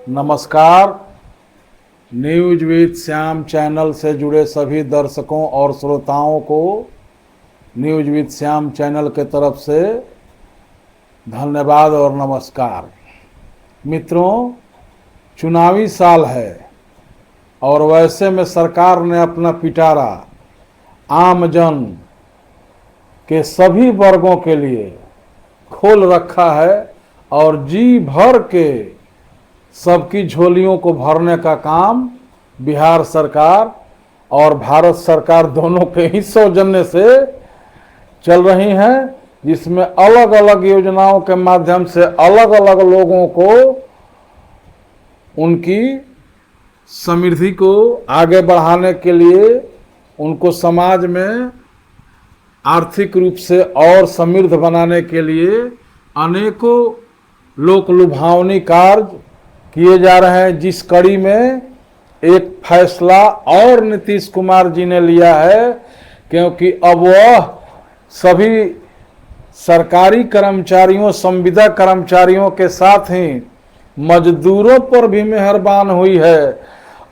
नमस्कार। News with Shyam channel से जुड़े सभी दर्शकों और श्रोताओं को न्यूज विद श्याम चैनल के तरफ से धन्यवाद और नमस्कार। मित्रों, चुनावी साल है और वैसे में सरकार ने अपना पिटारा आम जन के सभी वर्गों के लिए खोल रखा है और जी भर के सबकी झोलियों को भरने का काम बिहार सरकार और भारत सरकार दोनों के ही सौजन्य से चल रही हैं, जिसमें अलग अलग योजनाओं के माध्यम से अलग अलग लोगों को उनकी समृद्धि को आगे बढ़ाने के लिए, उनको समाज में आर्थिक रूप से और समृद्ध बनाने के लिए अनेकों लोक लुभावनी कार्य किए जा रहे हैं। जिस कड़ी में एक फैसला और नीतीश कुमार जी ने लिया है, क्योंकि अब वह सभी सरकारी कर्मचारियों, संविदा कर्मचारियों के साथ ही मजदूरों पर भी मेहरबान हुई है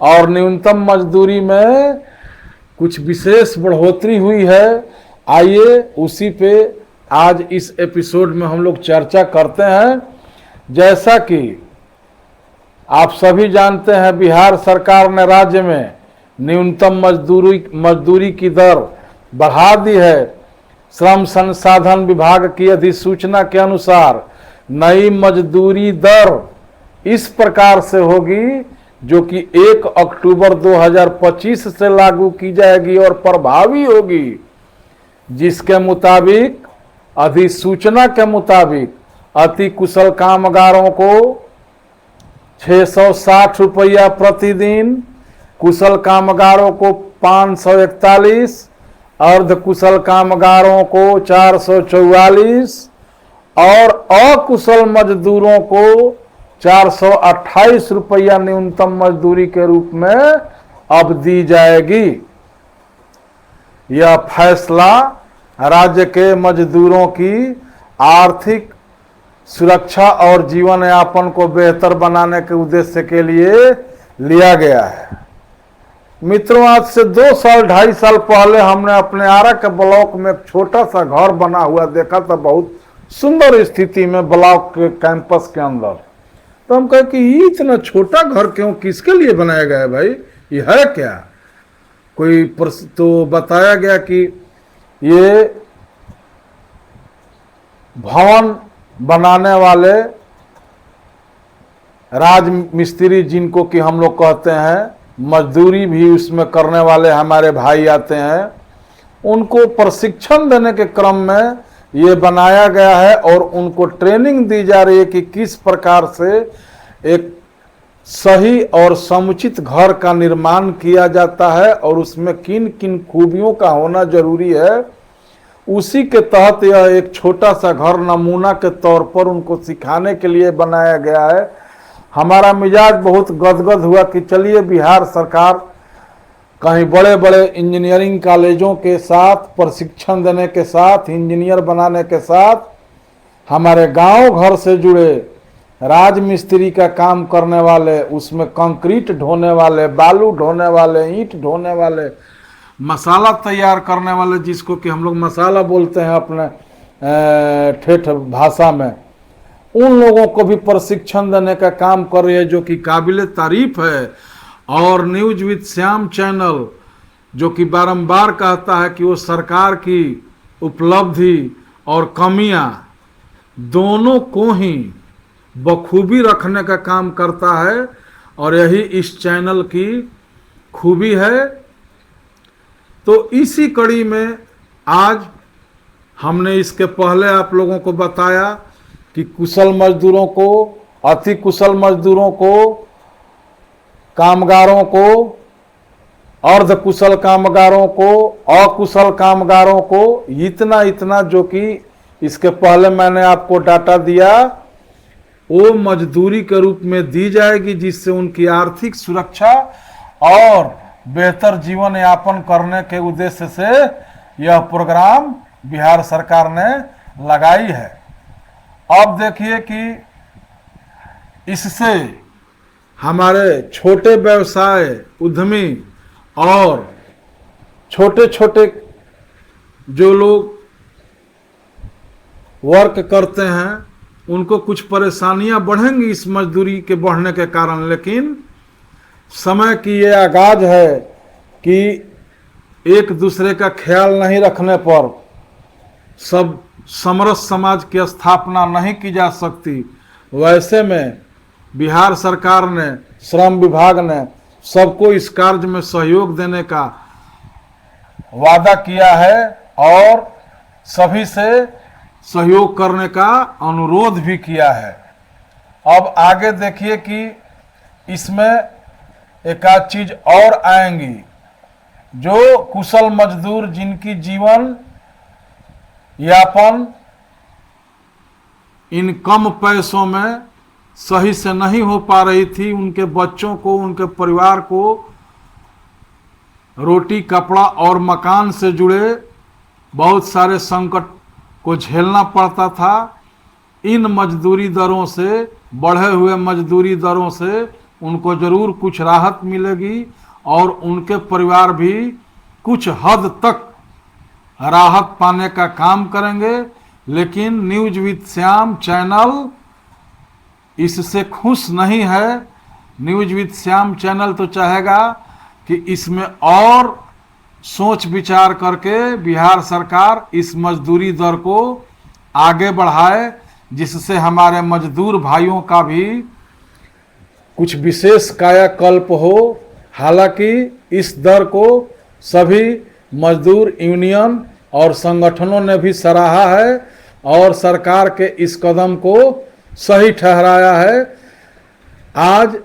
और न्यूनतम मजदूरी में कुछ विशेष बढ़ोतरी हुई है। आइए उसी पे आज इस एपिसोड में हम लोग चर्चा करते हैं। जैसा कि आप सभी जानते हैं, बिहार सरकार ने राज्य में न्यूनतम मजदूरी की दर बढ़ा दी है। श्रम संसाधन विभाग की अधिसूचना के अनुसार नई मजदूरी दर इस प्रकार से होगी, जो कि 1 अक्टूबर 2025 से लागू की जाएगी और प्रभावी होगी, जिसके मुताबिक, अधिसूचना के मुताबिक अति कुशल कामगारों को 660 रुपया प्रतिदिन, कुशल कामगारों को 541, अर्ध कुशल कामगारों को 444 और अकुशल मजदूरों को 428 रुपया न्यूनतम मजदूरी के रूप में अब दी जाएगी। यह फैसला राज्य के मजदूरों की आर्थिक सुरक्षा और जीवन यापन को बेहतर बनाने के उद्देश्य के लिए लिया गया है। मित्रों, आज से 2 साल 2.5 साल पहले हमने अपने आरा के ब्लॉक में एक छोटा सा घर बना हुआ देखा था, बहुत सुंदर स्थिति में ब्लॉक के कैंपस के अंदर। तो हम कहे कि ये इतना छोटा घर क्यों, किसके लिए बनाया गया है भाई, ये है क्या? तो बताया गया कि ये भवन बनाने वाले राज मिस्त्री, जिनको कि हम लोग कहते हैं, मजदूरी भी उसमें करने वाले हमारे भाई आते हैं, उनको प्रशिक्षण देने के क्रम में ये बनाया गया है और उनको ट्रेनिंग दी जा रही है कि किस प्रकार से एक सही और समुचित घर का निर्माण किया जाता है और उसमें किन किन खूबियों का होना जरूरी है। उसी के तहत यह एक छोटा सा घर नमूना के तौर पर उनको सिखाने के लिए बनाया गया है। हमारा मिजाज बहुत गदगद हुआ कि चलिए, बिहार सरकार कहीं बड़े बड़े इंजीनियरिंग कॉलेजों के साथ प्रशिक्षण देने के साथ, इंजीनियर बनाने के साथ, हमारे गांव घर से जुड़े राज मिस्त्री का काम करने वाले, उसमें कंक्रीट ढोने वाले, बालू ढोने वाले, ईंट ढोने वाले, मसाला तैयार करने वाले, जिसको कि हम लोग मसाला बोलते हैं अपने ठेठ भाषा में, उन लोगों को भी प्रशिक्षण देने का काम कर रही है, जो कि काबिले तारीफ है। और न्यूज विद श्याम चैनल, जो कि बारंबार कहता है कि वो सरकार की उपलब्धि और कमियां दोनों को ही बखूबी रखने का काम करता है और यही इस चैनल की खूबी है। तो इसी कड़ी में आज हमने इसके पहले आप लोगों को बताया कि कुशल मजदूरों को, अति कुशल मजदूरों को, कामगारों को, अर्ध कुशल कामगारों को, अकुशल कामगारों को इतना इतना, जो कि इसके पहले मैंने आपको डाटा दिया, वो मजदूरी के रूप में दी जाएगी, जिससे उनकी आर्थिक सुरक्षा और बेहतर जीवन यापन करने के उद्देश्य से यह प्रोग्राम बिहार सरकार ने लगाई है। अब देखिए कि इससे हमारे छोटे व्यवसाय उद्यमी और छोटे छोटे जो लोग वर्क करते हैं उनको कुछ परेशानियां बढ़ेंगी इस मजदूरी के बढ़ने के कारण, लेकिन समय की ये आगाज है कि एक दूसरे का ख्याल नहीं रखने पर सब समरस समाज की स्थापना नहीं की जा सकती। वैसे में बिहार सरकार ने, श्रम विभाग ने सबको इस कार्य में सहयोग देने का वादा किया है और सभी से सहयोग करने का अनुरोध भी किया है। अब आगे देखिए कि इसमें एक आध चीज और आएंगी। जो कुशल मजदूर जिनकी जीवन यापन इन कम पैसों में सही से नहीं हो पा रही थी, उनके बच्चों को, उनके परिवार को रोटी, कपड़ा और मकान से जुड़े बहुत सारे संकट को झेलना पड़ता था। इन मजदूरी दरों से, बढ़े हुए मजदूरी दरों से उनको जरूर कुछ राहत मिलेगी और उनके परिवार भी कुछ हद तक राहत पाने का काम करेंगे। लेकिन न्यूज विद श्याम चैनल इससे खुश नहीं है। न्यूज विद श्याम चैनल तो चाहेगा कि इसमें और सोच विचार करके बिहार सरकार इस मजदूरी दर को आगे बढ़ाए, जिससे हमारे मजदूर भाइयों का भी कुछ विशेष कायाकल्प हो। हालांकि इस दर को सभी मजदूर यूनियन और संगठनों ने भी सराहा है और सरकार के इस कदम को सही ठहराया है। आज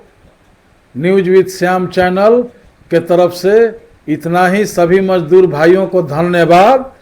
न्यूज विद श्याम चैनल के तरफ से इतना ही। सभी मजदूर भाइयों को धन्यवाद।